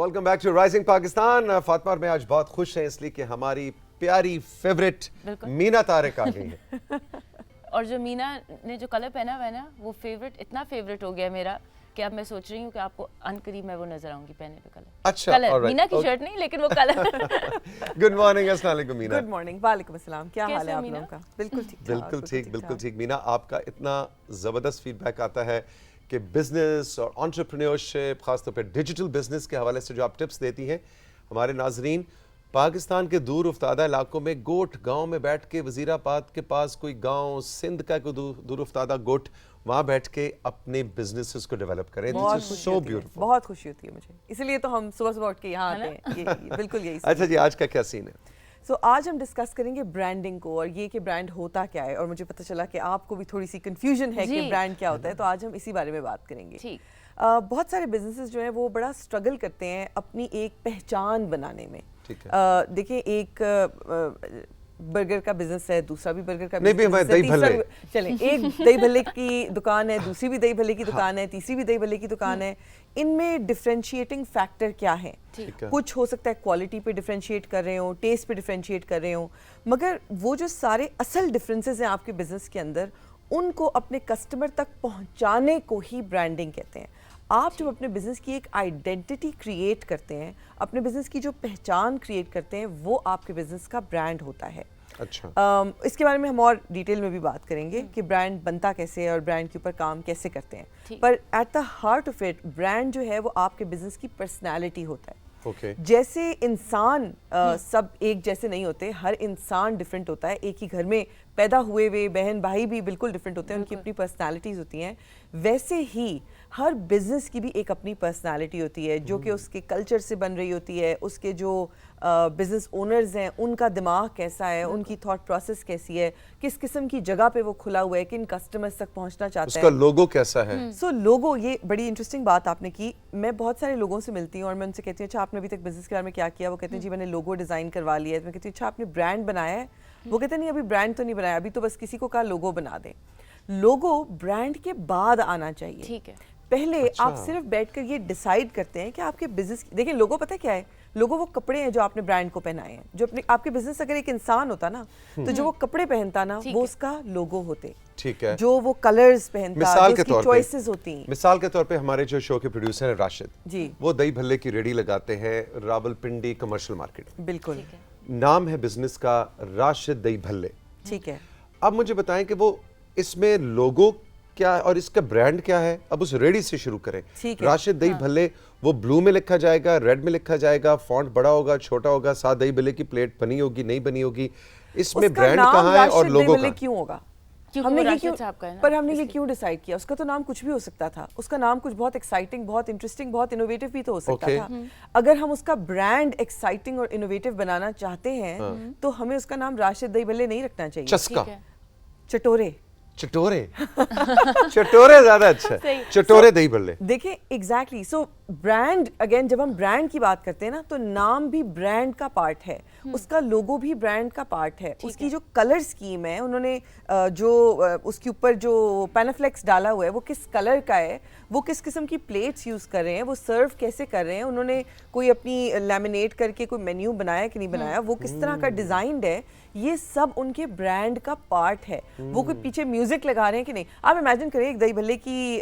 Welcome back to rising Pakistan. Fatima और मैं आज बहुत खुश हैं इसलिए कि हमारी प्यारी फेवरेट मीना तारिक आ गई है. और जो मीना ने जो कलर पहना हुआ है ना, वो फेवरेट, इतना फेवरेट हो गया मेरा कि अब मैं सोच रही हूँ कि आपको अनकरीब मैं वो नजर आऊंगी पहने पे कलर. अच्छा, कलर मीना की शर्ट नहीं, लेकिन वो कलर. Good morning. अस्सलाम वालेकुम मीना. Good morning. वालेकुम अस्सलाम. क्या हाल है आप लोगों का? बिल्कुल ठीक. बिल्कुल ठीक. मीना, आपका इतना ज़बरदस्त फीडबैक आता है कि बिजनेस और एंटरप्रेन्योरशिप, खासतौर पे डिजिटल बिजनेस के हवाले से जो आप टिप्स देती हैं हमारे नाजरीन, पाकिस्तान के दूर उफ्तादा इलाकों में गोट गांव में बैठ के, वज़ीराबाद के पास कोई गांव, सिंध का कोई दूर उफ्तादा गोट, वहाँ बैठ के अपने बिजनेसेस को डेवलप करें. So beautiful. बहुत खुशी होती है मुझे, इसलिए तो हम सुबह सुबह उठ के यहाँ आते हैं. बिल्कुल यही. अच्छा जी, आज का क्या सीन है? आज हम डिस्कस करेंगे ब्रांडिंग को और ये कि ब्रांड होता क्या है. और मुझे पता चला कि आपको भी थोड़ी सी कंफ्यूजन है कि ब्रांड क्या होता है, तो आज हम इसी बारे में बात करेंगे. बहुत सारे बिजनेसेस जो हैं वो बड़ा स्ट्रगल करते हैं अपनी एक पहचान बनाने में. देखिए, एक बर्गर का बिजनेस है, दूसरा भी बर्गर का बिजनेस है, तीसरा चले एक दही भल्ले की दुकान है, दूसरी भी दही भल्ले की दुकान है, तीसरी भी दही भल्ले की दुकान है. इनमें डिफरेंशिएटिंग फैक्टर क्या है? कुछ हो सकता है क्वालिटी पे डिफरेंशिएट कर रहे हो, टेस्ट पे डिफरेंशिएट कर रहे हो, मगर वो जो सारे असल डिफरेंसेस हैं आपके बिजनेस के अंदर, उनको अपने कस्टमर तक पहुंचाने को ही ब्रांडिंग कहते हैं. आप जब अपने बिजनेस की एक आइडेंटिटी क्रिएट करते हैं, अपने बिजनेस की जो पहचान क्रिएट करते हैं, वो आपके बिजनेस का ब्रांड होता है. अच्छा. इसके बारे में हम और डिटेल में भी बात करेंगे कि ब्रांड बनता कैसे है और ब्रांड के ऊपर काम कैसे करते हैं. पर at the heart of it, brand जो है वो आपके बिजनेस की पर्सनैलिटी होता है. जैसे इंसान सब एक जैसे नहीं होते, हर इंसान डिफरेंट होता है. एक ही घर में पैदा हुए हुए बहन भाई भी बिल्कुल डिफरेंट होते हैं, उनकी अपनी पर्सनालिटीज़ होती हैं. वैसे ही हर बिजनेस की भी एक अपनी पर्सनालिटी होती है जो कि उसके कल्चर से बन रही होती है. उसके जो बिजनेस ओनर्स हैं उनका दिमाग कैसा है, उनकी थॉट प्रोसेस कैसी है, किस किस्म की जगह पे वो खुला हुआ है, किन कस्टमर्स तक पहुंचना चाहता है, उसका लोगो कैसा है. लोगो, ये बड़ी इंटरेस्टिंग बात आपने की. मैं बहुत सारे लोगों से मिलती हूँ और मैं उनसे कहती हूँ, अच्छा आपने अभी तक बिजनेस के बारे में क्या किया? वो कहते हैं जी मैंने लोगो डिज़ाइन करवा लिया है. मैं कहती हूँ अच्छा आपने ब्रांड बनाया है? वो कहते हैं नहीं, अभी ब्रांड तो नहीं बनाया, अभी तो बस किसी को कहा लोगो बना दें. लोगो ब्रांड के बाद आना चाहिए. ठीक है. पहले आप सिर्फ बैठकर ये डिसाइड करते हैं कि आपके बिजनेस, देखिए लोगो पता है क्या है? लोगो वो कपड़े हैं जो आपने ब्रांड को पहनाए हैं. जो अपने आपके बिजनेस, अगर एक इंसान होता ना, तो जो वो कपड़े पहनता ना, वो उसका लोगो होते. ठीक है. जो वो कलर्स पहनता, मिसाल के तौर पे चॉइसेस होती हैं. मिसाल के तौर पे हमारे जो शो के प्रोड्यूसर हैं राशिद जी, वो दही भल्ले की रेडी लगाते हैं रावलपिंडी कमर्शियल मार्केट. बिल्कुल. नाम है बिजनेस का राशिद दही भल्ले. ठीक है. अब मुझे बताएं कि वो इसमें लोगो क्या है और इसका ब्रांड क्या है. अब उस रेडी से शुरू करें. राशिद दही भल्ले, वो ब्लू में लिखा जाएगा, रेड में लिखा जाएगा, फॉन्ट बड़ा होगा, छोटा होगा, साथ दही भल्ले की प्लेट बनी होगी, नहीं बनी होगी. इसमें ब्रांड कहाँ है और लोगो कहाँ? क्यों होगा? हमने ये क्यों डिसाइड किया? उसका तो नाम कुछ भी हो सकता था. उसका नाम कुछ बहुत एक्साइटिंग, बहुत इंटरेस्टिंग, बहुत इनोवेटिव भी तो हो सकता था. अगर हम उसका ब्रांड एक्साइटिंग और इनोवेटिव बनाना चाहते हैं तो हमें उसका नाम राशिद दही भल्ले नहीं रखना चाहिए. चस्का, चटोरे चटोरे ज्यादा अच्छा है. चटोरे दही भल्ले. देखिए एग्जैक्टली. सो ब्रांड, अगेन जब हम ब्रांड की बात करते हैं ना, तो नाम भी ब्रांड का पार्ट है, उसका लोगो भी ब्रांड का पार्ट है. उसकी जो कलर स्कीम है, उन्होंने जो उसके ऊपर जो पैनाफ्लेक्स डाला हुआ है वो किस कलर का है, वो किस किस्म की प्लेट्स यूज कर रहे हैं, वो सर्व कैसे कर रहे हैं, उन्होंने कोई अपनी लैमिनेट करके कोई मेन्यू बनाया कि नहीं बनाया, वो किस तरह का डिजाइंड है, ये सब उनके ब्रांड का पार्ट है. वो कोई पीछे म्यूजिक लगा रहे हैं कि नहीं. आप इमेजिन करिए एक दही भल्ले की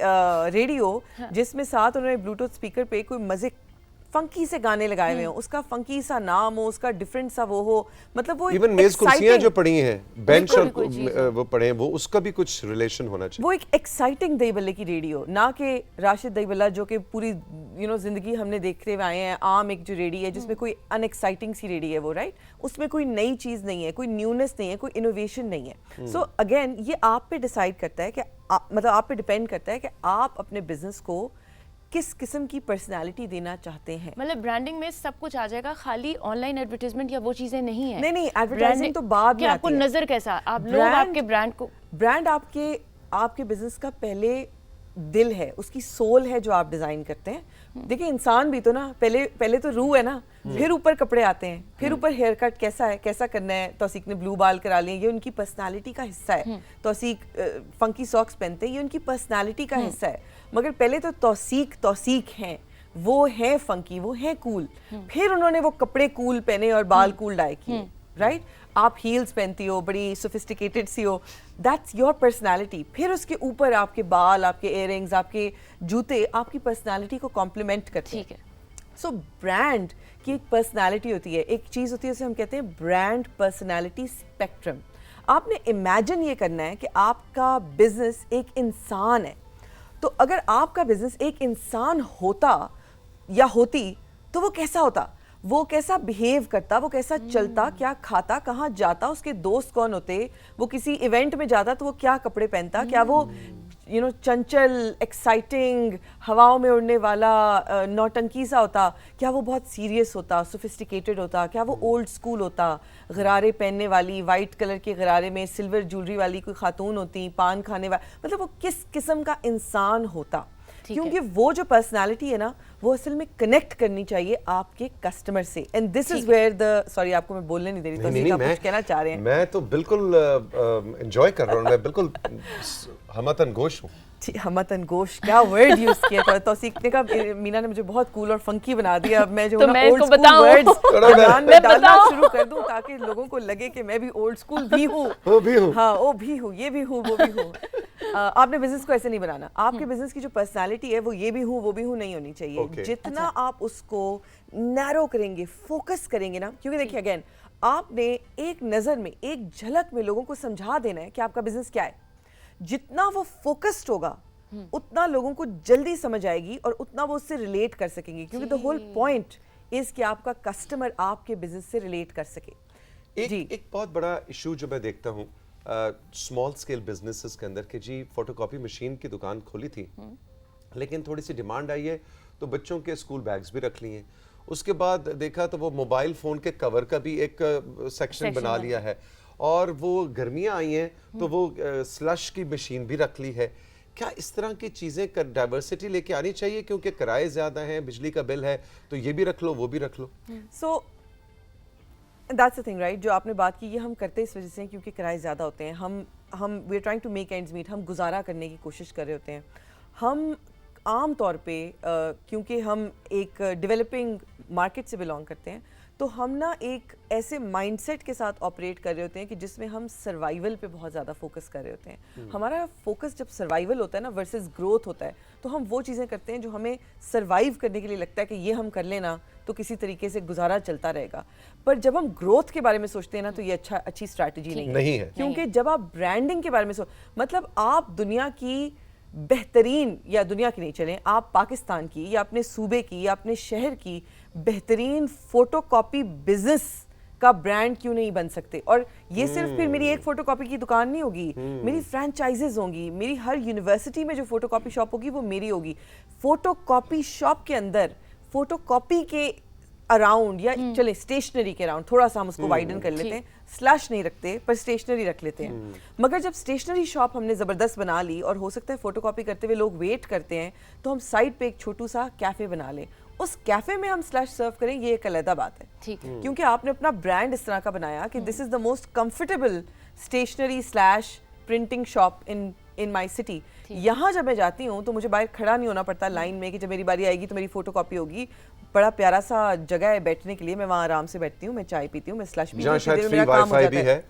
रेडियो जिसमें साथ उन्होंने ब्लूटूथ स्पीकर पे कोई मजे फंकी से गाने लगाए हुए हो, उसका फंकी सा नाम हो, उसका डिफरेंट सा वो हो, मतलब वो इवन मेज कुर्सियां जो पड़ी हैं, बेंच और वो पड़े हैं, वो उसका भी कुछ रिलेशन होना चाहिए. वो एक एक्साइटिंग दही भल्ले की रेडियो, ना कि राशिद दही भल्ला जो कि पूरी जिंदगी हमने देखते हुए आए हैं. आम एक जो रेडी है जिसमें कोई अनएक्साइटिंग सी रेडी है वो, राइट, उसमें कोई नई चीज नहीं है, कोई न्यूनेस नहीं है, कोई इनोवेशन नहीं है. सो अगेन ये आप पे डिसाइड करता है कि मतलब आप पे डिपेंड करता है कि आप अपने बिजनेस को किस किस्म की पर्सनालिटी देना चाहते हैं. मतलब ब्रांडिंग में सब कुछ आ जाएगा, खाली ऑनलाइन एडवर्टाइजमेंट या वो चीजें नहीं है. नहीं, एडवर्टाइजिंग तो बाद में आपको नजर कैसा, आप लोग आपके ब्रांड को, ब्रांड आपके बिजनेस का पहले दिल है, उसकी सोल है जो आप डिजाइन करते हैं. देखिए इंसान भी तो ना पहले तो रूह है ना, फिर ऊपर कपड़े आते हैं, फिर ऊपर हेयर कट कैसा है, कैसा करना है. तौसीक ने ब्लू बाल करा लिए, ये उनकी पर्सनालिटी का हिस्सा है. तौसीक फंकी सॉक्स पहनते हैं, ये उनकी पर्सनालिटी का हिस्सा है. मगर पहले तो तौसीक हैं, وہ ہیں فنکی, وہ ہیں کول, پھر انہوں نے وہ کپڑے کول پہنے اور بال کول ڈائی کیے, رائٹ. آپ ہیلز پہنتی ہو, بڑی سوفسٹیکیٹڈ سی ہو, دیٹس یور پرسنالٹی. پھر اس کے اوپر آپ کے بال, آپ کے ایئر رنگز, آپ کے جوتے آپ کی پرسنالٹی کو کمپلیمنٹ کرتے ہیں. سو برانڈ کی ایک پرسنالٹی ہوتی ہے, ایک چیز ہوتی ہے اسے ہم کہتے ہیں برانڈ پرسنالٹی اسپیکٹرم. آپ نے امیجن یہ کرنا ہے کہ آپ کا بزنس ایک انسان ہے, تو اگر آپ کا بزنس ایک انسان ہوتا یا ہوتی تو وہ کیسا ہوتا, وہ کیسا بیہیو کرتا, وہ کیسا چلتا, کیا کھاتا, کہاں جاتا, اس کے دوست کون ہوتے, وہ کسی ایونٹ میں جاتا تو وہ کیا کپڑے پہنتا, کیا وہ چنچل, ایکسائٹنگ, ہواؤں میں اڑنے والا, نوٹنکی سا ہوتا, کیا وہ بہت سیریس ہوتا, سوفسٹیکیٹڈ ہوتا, کیا وہ اولڈ اسکول ہوتا, غرارے پہننے والی, وائٹ کلر کے غرارے میں سلور جولری والی کوئی خاتون ہوتی, پان کھانے والی, مطلب وہ کس قسم کا انسان ہوتا. کیونکہ وہ جو پرسنالٹی ہے نا وہ اصل میں کنیکٹ کرنی چاہیے آپ کے کسٹمر سے. And this is where the, sorry آپ کو میں بولنے نہیں دے رہی, تو آپ کچھ کہنا چاہ رہے ہیں. میں تو بالکل انجوائے کر رہا ہوں, میں بالکل ہمتن گوش ہوں. ہمتن گوش کیا ورڈ یوز کیا تھا توثیق نے کہا, مینا نے مجھے بہت کول اور فنکی بنا دیا. اب میں جو ہے نا اولڈ اسکول ورڈز بیان میں ڈالنا شروع کر دوں تاکہ لوگوں کو لگے کہ میں بھی اولڈ اسکول بھی ہوں, ہاں وہ بھی ہوں, یہ بھی ہوں, وہ بھی ہوں. آپ نے بزنس کو ایسے نہیں بنانا. آپ کے بزنس کی جو پرسنالٹی ہے وہ یہ بھی ہوں وہ بھی ہوں نہیں ہونی چاہیے. جتنا آپ اس کو نیرو کریں گے, فوکس کریں گے نا, کیونکہ دیکھیے اگین آپ نے ایک نظر میں, ایک جھلک میں لوگوں کو سمجھا دینا ہے کہ آپ کا بزنس کیا ہے. جتنا وہ فوکسڈ ہوگا اتنا لوگوں کو جلدی سمجھ آئے گی اور اتنا وہ اس سے ریلیٹ کر سکیں گے, کیونکہ the whole point is کہ آپ کا کسٹمر آپ کے بزنس سے ریلیٹ کر سکے. ایک بہت بڑا ایشو جو میں دیکھتا ہوں اسمال اسکیل بزنسز کے اندر کہ جی فوٹو کاپی مشین کی دکان کھولی تھی, لیکن تھوڑی سی ڈیمانڈ آئی ہے تو بچوں کے اسکول بیگز بھی رکھ لیے ہیں. اس کے بعد دیکھا تو وہ موبائل فون کے کور کا بھی ایک سیکشن بنا لیا ہے, اور وہ گرمیاں آئی ہیں تو وہ سلش کی مشین بھی رکھ لی ہے. کیا اس طرح کی چیزیں ڈائیورسٹی لے کے آنی چاہیے, کیونکہ کرائے زیادہ ہیں, بجلی کا بل ہے, تو یہ بھی رکھ لو وہ بھی رکھ لو. So that's the thing, right, جو آپ نے بات کی یہ ہم کرتے اس وجہ سے ہیں کیونکہ کرائے زیادہ ہوتے ہیں. ہم we are trying to make ends meet, ہم گزارا کرنے کی کوشش کر رہے ہوتے ہیں. ہم عام طور پہ کیونکہ ہم ایک ڈیولپنگ مارکیٹ سے بلانگ کرتے ہیں تو ہم نا ایک ایسے مائنڈ سیٹ کے ساتھ آپریٹ کر رہے ہوتے ہیں کہ جس میں ہم سروائیول پہ بہت زیادہ فوکس کر رہے ہوتے ہیں. ہمارا فوکس جب سروائیول ہوتا ہے نا ورسز گروتھ ہوتا ہے, تو ہم وہ چیزیں کرتے ہیں جو ہمیں سروائیو کرنے کے لیے لگتا ہے کہ یہ ہم کر لینا تو کسی طریقے سے گزارا چلتا رہے گا. پر جب ہم گروتھ کے بارے میں سوچتے ہیں نا تو یہ اچھی اسٹریٹجی نہیں ہے, کیونکہ جب آپ برانڈنگ کے بارے میں مطلب آپ دنیا کی بہترین, یا دنیا کی نہیں چلیں, آپ پاکستان کی یا اپنے صوبے کی یا اپنے شہر کی بہترین فوٹو کاپی بزنس کا برانڈ کیوں نہیں بن سکتے؟ اور یہ صرف پھر میری ایک فوٹو کاپی کی دکان نہیں ہوگی, میری فرینچائزز ہوں گی, میری ہر یونیورسٹی میں جو فوٹو کاپی شاپ ہوگی وہ میری ہوگی. فوٹو کاپی شاپ کے اندر فوٹو کاپی کے اراؤنڈ, یا چلیں اسٹیشنری کے اراؤنڈ تھوڑا سا ہم اس کو وائڈن کر لیتے ہیں, سلیش نہیں رکھتے پر اسٹیشنری رکھ لیتے ہیں. مگر جب اسٹیشنری شاپ ہم نے زبردست بنا لی اور ہو سکتا ہے فوٹو کاپی کرتے ہوئے لوگ ویٹ کرتے ہیں, تو ہم سائڈ پہ ایک چھوٹو سا کیفے بنا لیں. اس کیفے میں ہم سلیش سرو کریں, یہ ایک علیحدہ بات ہے, کیونکہ آپ نے اپنا برانڈ اس طرح کا بنایا کہ this is the most comfortable stationery slash printing shop in my city. یہاں جب میں جاتی ہوں تو مجھے باہر کھڑا نہیں ہونا پڑتا لائن میں کہ جب میری باری آئے گی تو میری فوٹو کاپی ہوگی. بڑا پیارا سا جگہ ہے بیٹھنے کے لیے, میں وہاں آرام سے بیٹھتی ہوں, میں چائے پیتی ہوں, میں سلش پیتی ہوں, میرا کام ہو جاتا ہے,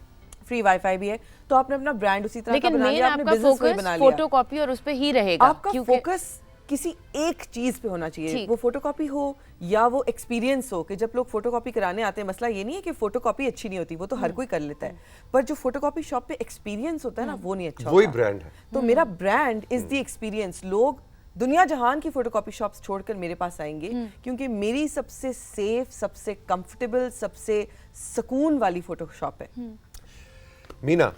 فری وائی فائی بھی ہے. تو آپ نے اپنا برانڈ اسی طرح کا بنا لیا, آپ نے بزنس بھی بنا لیا. فوٹو کاپی اور اس پہ ہی رہے گا, آپ کا فوکس کسی ایک چیز پہ ہونا چاہیے, وہ فوٹو کاپی ہو یا وہ ایکسپیرینس ہو. کہ جب لوگ فوٹو کاپی کرانے آتے ہیں, مسئلہ یہ نہیں ہے کہ فوٹو کاپی اچھی نہیں ہوتی, وہ تو ہر کوئی کر لیتا ہے, پر جو فوٹو کاپی شاپ پہ ایکسپیرینس ہوتا ہے نا وہ نہیں اچھا ہوتا. وہی برانڈ ہے. تو میرا برانڈ از دی ایکسپیرینس. لوگ دنیا جہان کی فوٹو کاپی شاپس چھوڑ کر میرے پاس آئیں گے کیونکہ میری سب سے سیف, سب سے کمفرٹیبل, سب سے سکون والی فوٹو شاپ ہے. مینا,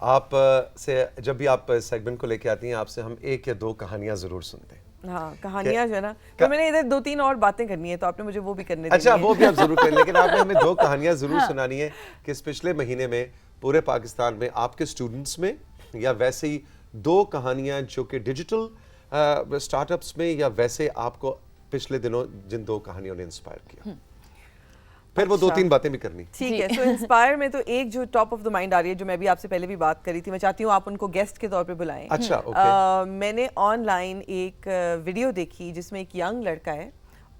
آپ سے جب بھی آپ سیگمنٹ کو لے کے آتی ہیں, آپ سے ہم ایک یا دو کہانیاں ضرور سنتے ہیں. ہاں کہانیاں جو ہے نا, تو میں نے ادھر 2-3 اور باتیں کرنی ہے تو آپ نے مجھے وہ بھی کرنے دی. اچھا وہ بھی آپ ضرور کریں, لیکن آپ نے ہمیں 2 کہانیاں ضرور سنانی ہے کہ اس پچھلے مہینے میں پورے پاکستان میں آپ کے اسٹوڈنٹس میں, یا ویسے ہی 2 کہانیاں جو کہ ڈیجیٹل اسٹارٹ اپس میں, یا ویسے آپ کو پچھلے دنوں جن 2 کہانیوں نے انسپائر کیا, پھر وہ 2-3 باتیں بھی کرنی. ٹھیک ہے. سو انسپائر میں تو ایک جو ٹاپ آف دا مائنڈ آ رہی ہے, جو میں بھی آپ سے پہلے بھی بات کری تھی, میں چاہتی ہوں آپ ان کو گیسٹ کے طور پہ بلائیں. اچھا, میں نے آن لائن ایک ویڈیو دیکھی جس میں ایک ینگ لڑکا ہے,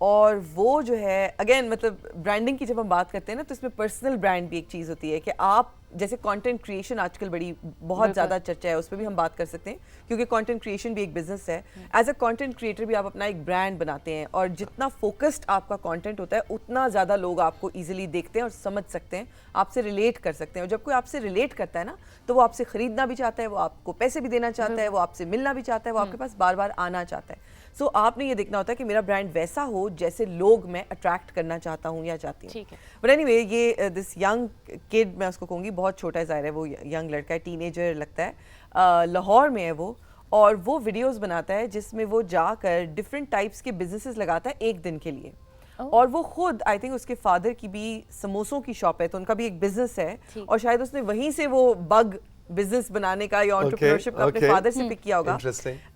اور وہ جو ہے اگین مطلب برانڈنگ کی جب ہم بات کرتے ہیں نا تو اس میں پرسنل برانڈ بھی ایک چیز ہوتی ہے کہ آپ جیسے کانٹینٹ کریشن آج کل بڑی بہت زیادہ چرچا ہے, اس پہ بھی ہم بات کر سکتے ہیں کیونکہ کانٹینٹ کریشن بھی ایک بزنس ہے. ایز اے کانٹینٹ کریٹر بھی آپ اپنا ایک برانڈ بناتے ہیں اور جتنا فوکسڈ آپ کا کانٹینٹ ہوتا ہے اتنا زیادہ لوگ آپ کو ایزیلی دیکھتے ہیں اور سمجھ سکتے ہیں, آپ سے ریلیٹ کر سکتے ہیں. اور جب کوئی آپ سے ریلیٹ کرتا ہے نا تو وہ آپ سے خریدنا بھی چاہتا ہے, وہ آپ کو پیسے بھی دینا چاہتا ہے, وہ آپ سے ملنا بھی چاہتا ہے, وہ آپ کے پاس بار بار آنا چاہتا ہے. سو آپ نے یہ دیکھنا ہوتا ہے کہ میرا برانڈ ویسا ہو جیسے لوگ میں اٹریکٹ کرنا چاہتا ہوں یا چاہتی ہوں. بٹ اینی وے یہ دس ینگ کڈ میں اس کو کہوں گی, بہت چھوٹا ظاہر ہے, وہ ینگ لڑکا ہے, ٹین ایجر لگتا ہے, لاہور میں ہے وہ, اور وہ ویڈیوز بناتا ہے جس میں وہ جا کر ڈفرینٹ ٹائپس کے بزنسز لگاتا ہے ایک دن کے لیے. اور وہ خود آئی تھنک اس کے فادر کی بھی سموسوں کی شاپ ہے تو ان کا بھی ایک بزنس ہے, اور شاید اس نے وہیں سے وہ بگ بزنس بنانے کا یا انٹرپرینورشپ کا اپنے فادر سے پک کیا ہوگا.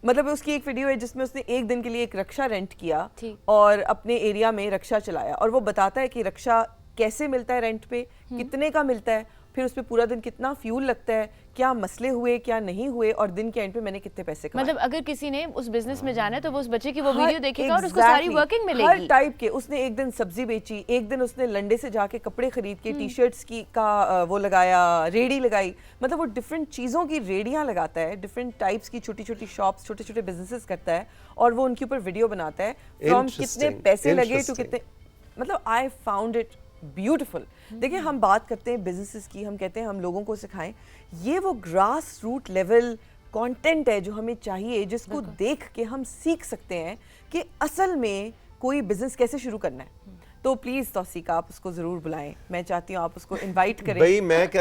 مطلب اس کی ایک ویڈیو ہے جس میں اس نے ایک دن کے لیے ایک رکشا رینٹ کیا اور اپنے ایریا میں رکشا چلایا, اور وہ بتاتا ہے کہ رکشا کیسے ملتا ہے رینٹ پہ, کتنے کا ملتا ہے, پھر اس پہ پورا دن کتنا فیول لگتا ہے, کیا مسئلے ہوئے کیا نہیں ہوئے, اور دن کے اینڈ پہ میں نے کتنے پیسے کمائے. مطلب اگر کسی نے اس بزنس میں جانا ہے تو وہ اس بچے کی وہ ویڈیو دیکھے گا اور اس کو ساری ورکنگ ملے گی. ہر ٹائپ کے, اس نے ایک دن سبزی بیچی, ایک دن اس نے لنڈے سے جا کے کپڑے خرید کے ٹی شرٹس کی کا وہ لگایا, ریڑھی لگائی. مطلب وہ ڈفرینٹ چیزوں کی ریڑیاں لگاتا ہے, ڈفرینٹ ٹائپس کی چھوٹی چھوٹی شاپس, چھوٹے چھوٹے بزنسز کرتا ہے, اور وہ ان کے اوپر ویڈیو بناتا ہے فرام کتنے پیسے لگے ٹو کتنے. مطلب آئی فاؤنڈ اٹ بیوٹیفل. دیکھیں ہم بات کرتے ہیں بزنسز کی, ہم کہتے ہیں ہم لوگوں کو سکھائیں, یہ وہ گراس روٹ لیول کانٹینٹ ہے جو ہمیں چاہیے, جس کو دیکھ کے ہم سیکھ سکتے ہیں کہ اصل میں کوئی بزنس کیسے شروع کرنا ہے. تو پلیز توثیق آپ اس کو ضرور بلائیں, میں چاہتی ہوں آپ اس کو انوائٹ کریں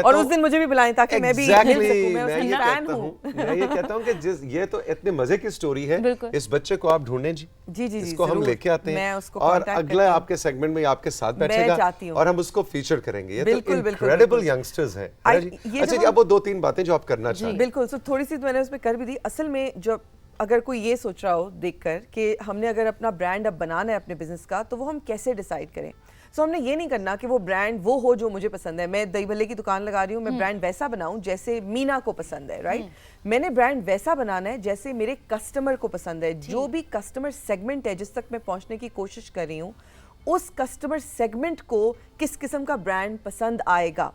اور اس دن مجھے بھی بلائیں تاکہ میں بھی مل سکوں. میں اس کی فین ہوں. میں یہ کہتا ہوں کہ یہ تو اتنے مزے کی سٹوری ہے, اس بچے کو آپ ڈھونڈیں جی, اس کو ہم لے کے آتے ہیں اور اگلا آپ کے سیگمنٹ میں آپ کے ساتھ بیٹھے گا اور ہم اس کو فیچر کریں گے. یہ تو انکریڈیبل ینگسٹرز ہیں. اچھا جی, اب وہ 2-3 باتیں جو آپ کرنا چاہیں. بالکل, سو تھوڑی سی میں نے اس میں کر بھی دی. اصل میں جب اگر کوئی یہ سوچ رہا ہو دیکھ کر کہ ہم نے اگر اپنا برانڈ اب بنانا ہے اپنے بزنس کا, تو وہ ہم کیسے ڈیسائیڈ کریں. سو ہم نے یہ نہیں کرنا کہ وہ برانڈ وہ ہو جو مجھے پسند ہے. میں دہی بھلے کی دکان لگا رہی ہوں, میں برانڈ ویسا بناؤں جیسے مینا کو پسند ہے, رائٹ. میں نے برانڈ ویسا بنانا ہے جیسے میرے کسٹمر کو پسند ہے. جو بھی کسٹمر سیگمنٹ ہے جس تک میں پہنچنے کی کوشش کر رہی ہوں, اس کسٹمر سیگمنٹ کو کس قسم کا برانڈ پسند آئے گا.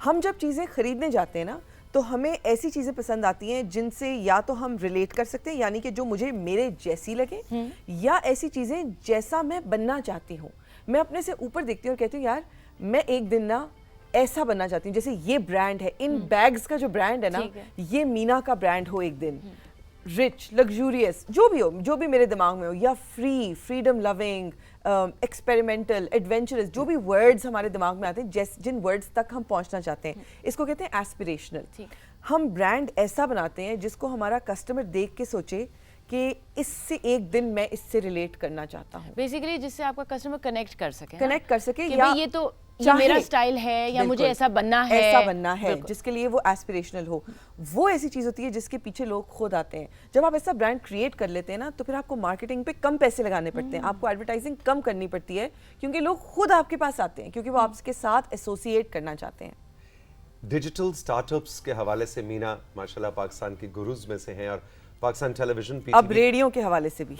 ہم جب چیزیں خریدنے جاتے ہیں نا تو ہمیں ایسی چیزیں پسند آتی ہیں جن سے یا تو ہم ریلیٹ کر سکتے ہیں, یعنی کہ جو مجھے میرے جیسی لگے, یا ایسی چیزیں جیسا میں بننا چاہتی ہوں. میں اپنے سے اوپر دیکھتی ہوں اور کہتی ہوں یار میں ایک دن نا ایسا بننا چاہتی ہوں جیسے یہ برانڈ ہے, ان بیگز کا جو برانڈ ہے نا یہ مینا کا برانڈ ہو ایک دن, رچ, لگزوریس, جو بھی ہو, جو بھی میرے دماغ میں ہو, یا فریڈم لونگ, ایکسپیریمنٹل, ایڈونچرس, جو بھی ورڈز ہمارے دماغ میں آتے ہیں, جن ورڈز تک ہم پہنچنا چاہتے ہیں, اس کو کہتے ہیں ایسپریشنل. ہم برانڈ ایسا بناتے ہیں جس کو ہمارا کسٹمر دیکھ کے سوچے کہ اس سے ایک دن میں اس سے ریلیٹ کرنا چاہتا ہوں. بیسیکلی جس سے آپ کا کسٹمر کنیکٹ کر سکے, یا یہ تو یہ میرا سٹائل ہے یا مجھے ایسا بننا ہے, جس کے لیے وہ ایسپریشنل ہو. وہ ایسی چیز ہوتی ہے جس کے پیچھے لوگ خود آتے ہیں. جب آپ ایسا برانڈ کریٹ کر لیتے ہیں نا تو پھر آپ کو مارکیٹنگ پہ کم پیسے لگانے پڑتے ہیں, آپ کو ایڈورٹائزنگ کم کرنی پڑتی ہے, کیونکہ لوگ خود آپ کے پاس آتے ہیں, کیونکہ وہ آپ کے ساتھ ایسوسیٹ کرنا چاہتے ہیں. ڈیجیٹل سٹارٹ اپس کے حوالے سے مینا ماشاءاللہ پاکستان کی گروز میں سے ہیں, اور پاکستان ٹیلی ویژن اب ریڈیو کے حوالے سے بھی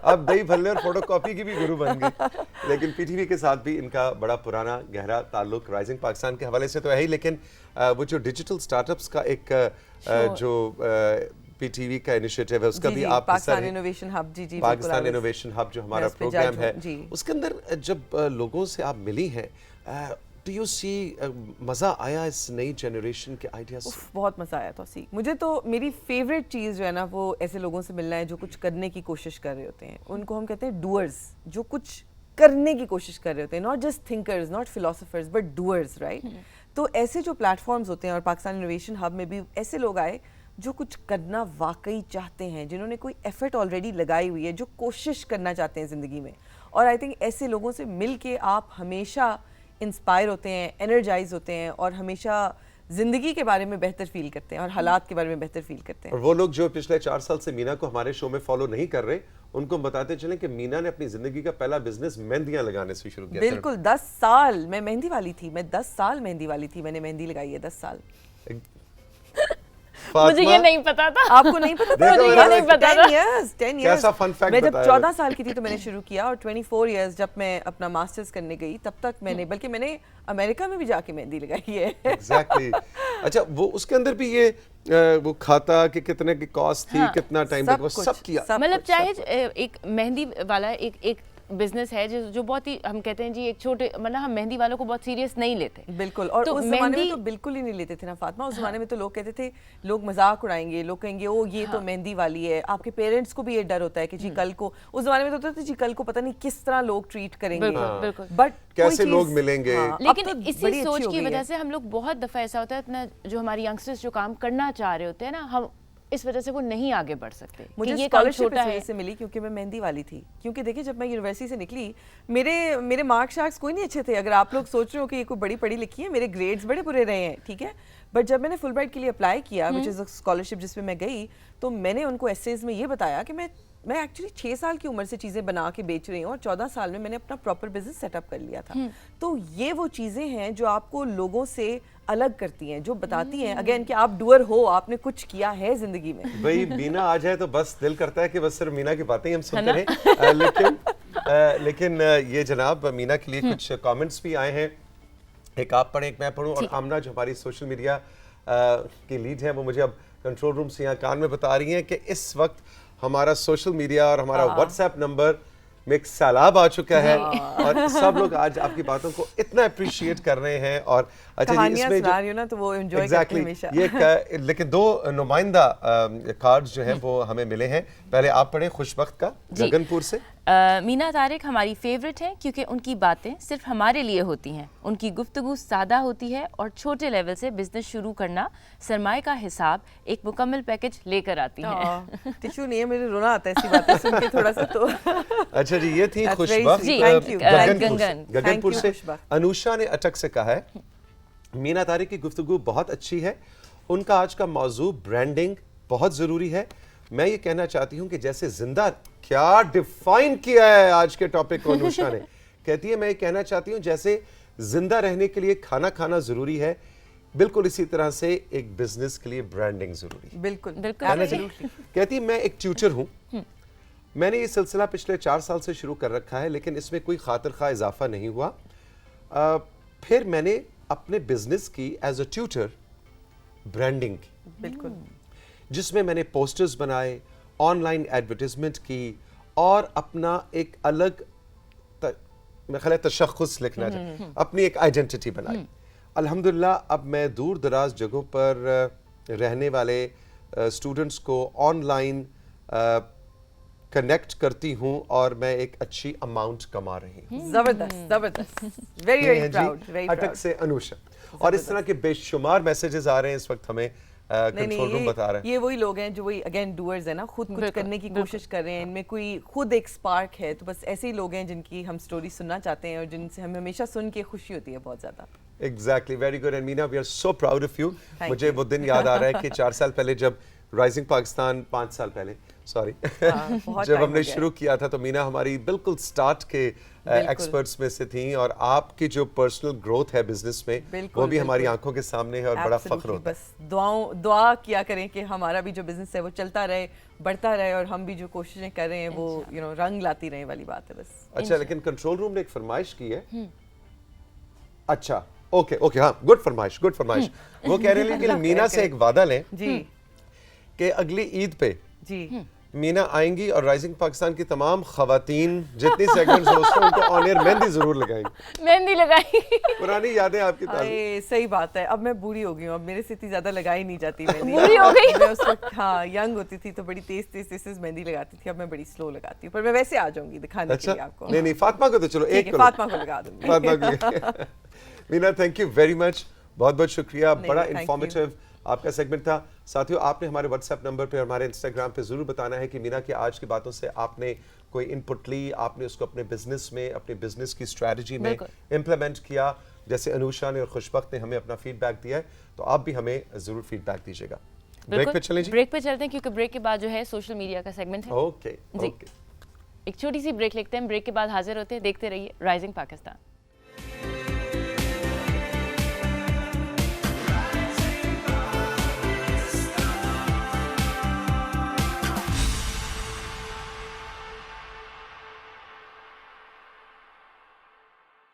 اب دہی بھلے اور فوٹو کاپی کی بھی گرو بن گئی, لیکن پی ٹی وی کے ساتھ بھی ان کا بڑا پرانا گہرا تعلق رائزنگ پاکستان کے حوالے سے تو ہے ہی, لیکن وہ جو ڈیجیٹل سٹارٹ اپس کا ایک جو پی ٹی وی کا انیشیٹو ہے اس کا بھی آپ Pakistan innovation hub, Pakistan innovation hub جو ہمارا پروگرام ہے, اس کے اندر جب لوگوں سے آپ ملی ہیں, Do you see مزہ آیا اس نئی جنریشن کے آئیڈیاز سے؟ بہت مزہ آیا توثیق. مجھے تو میری فیوریٹ چیز جو ہے نا وہ ایسے لوگوں سے ملنا ہے جو کچھ کرنے کی کوشش کر رہے ہوتے ہیں. ان کو ہم کہتے ہیں ڈوئرز, جو کچھ کرنے کی کوشش کر رہے ہوتے ہیں, not just thinkers, not philosophers, but doers, right. تو ایسے جو پلیٹ فارمز ہوتے ہیں, اور پاکستان انوویشن ہب میں بھی ایسے لوگ آئے جو کچھ کرنا واقعی چاہتے ہیں, جنہوں نے کوئی ایفرٹ آلریڈی لگائی ہوئی ہے, جو کوشش کرنا چاہتے ہیں زندگی میں. اور آئی تھنک ایسے لوگوں سے مل کے آپ ہمیشہ انسپائر ہوتے ہیں, انرجائز ہوتے ہیں, اور ہمیشہ زندگی کے بارے میں بہتر فیل کرتے ہیں اور حالات کے بارے میں بہتر فیل کرتے ہیں. اور وہ لوگ جو پچھلے 4 سال سے مینا کو ہمارے شو میں فالو نہیں کر رہے, ان کو بتاتے چلیں کہ مینا نے اپنی زندگی کا پہلا بزنس مہندیاں لگانے سے شروع کیا. بالکل 10 سال میں مہندی والی تھی, میں 10 سال مہندی والی تھی, میں نے مہندی لگائی ہے 10 سال. मुझे ये नहीं पता था। आपको नहीं पता था? मुझे ये नहीं पता था। 10 years। कैसा fun fact मैं जब बताया? 14 साल की थी तो मैंने शुरू किया, और 24 years जब मैं अपना मास्टर्स करने गई तब तक मैंने, बल्कि मैंने अमेरिका में भी जाके मेहंदी लगाई है। Exactly। अच्छा, वो उसके अंदर भी ये वो खाता कि कितने की कॉस्ट थी, कितना टाइम लगा, सब किया। मतलब चाहे एक मेहंदी वाला एक बिजनेस है जो बहुत ही, हम कहते हैं जी एक छोटे, मतलब हम मेहंदी वालों को बहुत सीरियस नहीं लेते। बिल्कुल। और तो उस जमाने में तो बिल्कुल ही नहीं लेते थे ना फातिमा। उस जमाने में तो लोग कहते थे, लोग मजाक उड़ाएंगे, लोग कहेंगे ओ ये तो मेहंदी वाली है। आपके पेरेंट्स को भी ये डर होता है कि जी कल को, उस जमाने में तो होता था जी कल को पता नहीं किस तरह लोग ट्रीट करेंगे, बट कैसे लोग मिलेंगे। लेकिन इसी सोच की वजह से हम लोग, बहुत दफा ऐसा होता है इतना, जो हमारी यंगस्टर्स जो काम करना चाह रहे होते हैं ना, हम इस वजह से वो नहीं आगे बढ़ सकते। मुझे ये स्कॉलरशिप इस वजह से मिली क्योंकि मैं मेहंदी वाली थी। क्योंकि देखिए जब मैं यूनिवर्सिटी से निकली, मेरे मार्क्स कोई नहीं अच्छे थे। अगर आप लोग सोच रहे हो कि ये कोई बड़ी पढ़ी लिखी है, मेरे ग्रेड्स बड़े बुरे रहे हैं, ठीक है। बट जब मैंने फुल ब्राइट के लिए अप्लाई किया, विच इज़ अ स्कॉलरशिप जिसमें मैं गई, तो मैंने उनको एसेज में ये बताया कि मैं एक्चुअली 6 साल की उम्र से चीज़ें बना के बेच रही हूँ और 14 साल में मैंने अपना प्रॉपर बिजनेस सेटअप कर लिया था। तो ये वो चीज़ें हैं जो आपको लोगों से अलग करती हैं, जो बताती हैं अगेन कि आप डूअर हो, आपने कुछ किया है जिंदगी में। भाई मीना आ जाए तो बस दिल करता है कि बस सिर्फ मीना की बातें हम सुनते रहें। लेकिन ये जनाब मीना के लिए कुछ कमेंट्स भी आए हैं, एक आप पढ़ें एक मैं पढ़ूं। और आमना जो हमारी सोशल मीडिया की लीड है, वो मुझे अब कंट्रोल रूम से यहाँ कान में बता रही हैं कि इस वक्त हमारा सोशल मीडिया और हमारा व्हाट्सएप नंबर में एक सैलाब आ चुका है और सब लोग आज आपकी बातों को इतना अप्रिशिएट कर रहे हैं। और अच्छा जी, इसमें जो ना तो वो एंजॉय करते हैं हमेशा। ये लेकिन 2 नुमाइंदा कार्ड्स जो हैं वो हमें मिले हैं। पहले आप पढ़ें खुशबख्त का, गगनपुर से। मीना तारिक हमारी फेवरेट है क्योंकि उनकी बातें सिर्फ हमारे लिए होती हैं। उनकी गुफ्तगू सादा होती है और छोटे लेवल से बिजनेस शुरू करना, सरमाए का हिसाब, एक मुकम्मल पैकेज लेकर आती हैं। टिश्यू नहीं है, मुझे रोना आता है ऐसी बातें सुन के थोड़ा सा तो। अच्छा जी, ये थी खुशबख्त गगनपुर से। अनुषा ने अटक से कहा है, मीना तारिक की गुफ्तगू बहुत अच्छी है। उनका आज का मौजू ब्रांडिंग बहुत ज़रूरी है। मैं ये कहना चाहती हूँ कि जैसे जिंदा, क्या डिफाइन किया है आज के टॉपिक को अनुषा ने। कहती है मैं ये कहना चाहती हूँ जैसे जिंदा रहने के लिए खाना खाना ज़रूरी है, बिल्कुल इसी तरह से एक बिजनेस के लिए ब्रांडिंग ज़रूरी है। बिल्कुल कहती है मैं एक ट्यूटर हूँ, मैंने ये सिलसिला पिछले 4 साल से शुरू कर रखा है, लेकिन इसमें कोई खातिर खा इजाफा नहीं हुआ। फिर मैंने अपने बिजनेस की एज अ ट्यूटर ब्रांडिंग की, बिल्कुल, जिसमें मैंने पोस्टर्स बनाए, ऑनलाइन एडवर्टाइजमेंट की और अपना एक अलग मैं ख्याल तशख़्ख़ुस लिखना चाहिए, अपनी एक आइडेंटिटी बनाई। अल्हम्दुलिल्लाह अब मैं दूर दराज जगहों पर रहने वाले स्टूडेंट्स को ऑनलाइन कनेक्ट करती हूँ और मैं एक अच्छी अमाउंट कमा रही हूँ। जबरदस्त, वेरी वेरी प्राउड। अटक से अनुषा। और इस तरह के बेशुमार मैसेजेस आ रहे हैं इस वक्त हमें, कंट्रोल रूम बता रहे हैं। ये वही लोग हैं जो वही अगेन डूअर्स है ना, खुद कुछ करने की कोशिश कर रहे हैं, इनमें कोई खुद एक स्पार्क है। तो बस ऐसे ही लोग हैं जिनकी हम स्टोरी सुनना चाहते हैं और जिनसे हमें हमेशा सुन के खुशी होती है बहुत ज्यादा। Exactly, very good. And Meena, we are so proud of you. मुझे वो दिन याद आ रहा है कि 4 साल पहले जब राइजिंग पाकिस्तान, 5 साल पहले सॉरी जब हमने शुरू किया था, तो मीना हमारी बिल्कुल स्टार्ट के एक्सपर्ट्स में से थी। और आपकी जो पर्सनल ग्रोथ है बिजनेस में, वो भी हमारी आंखों के सामने है और बड़ा फख्र होता है। बस दुआ किया करें कि हमारा भी जो बिजनेस है वो चलता रहे, बढ़ता रहे, और हम भी जो कोशिशें कर रहे हैं वो रंग लाती रहे वाली बात है बस। अच्छा, लेकिन कंट्रोल रूम ने एक फरमाइश की है। अच्छा, ओके, हाँ, गुड फरमाइश। वो कह रहे हैं कि मीना से एक वादा लें जी कि अगली ईद पे जी मीना आएंगी और राइजिंग पाकिस्तान की तमाम खवातीन जितनी सेगमेंट्स होस्ट हैं उनको ऑन एयर मेहंदी जरूर लगाएंगी। मेहंदी लगाई। पुरानी यादें आपकी ताज़ा। सही बात है, अब मैं बूढ़ी हो गई हूँ, अब मेरे से इतनी ज्यादा लगाई नहीं जाती मेहंदी। बूढ़ी हो गई? मैं उस वक्त हाँ यंग होती थी तो बड़ी तेज मेहंदी लगाती थी, अब मैं बड़ी स्लो लगाती हूँ, पर मैं वैसे आ जाऊंगी दिखाने के लिए आपको। नहीं, फातिमा को तो चलो एक फातिमा को लगा दूंगी। Meena, thank you very much, बहुत बहुत शुक्रिया, बड़ा इंफॉर्मेटिव आपका सेगमेंट था। साथियों, आपने हमारे व्हाट्सएप नंबर पे और हमारे इंस्टाग्राम पे ज़रूर बताना है कि मीना की आज की बातों से आपने कोई इनपुट ली, आपने उसको अपने बिजनेस में, अपने बिजनेस की स्ट्रैटेजी में इम्प्लीमेंट किया, जैसे अनुषा ने और खुशबख्त ने हमें अपना फीडबैक दिया है। तो आप भी हमें ज़रूर फीडबैक दीजिएगा। ब्रेक पे चलें जी? ब्रेक पे चलते हैं क्योंकि ब्रेक के बाद जो है सोशल मीडिया का सेगमेंट है। ओके, एक छोटी सी ब्रेक लेते हैं, ब्रेक के बाद हाजिर होते हैं। देखते रहिए राइजिंग पाकिस्तान।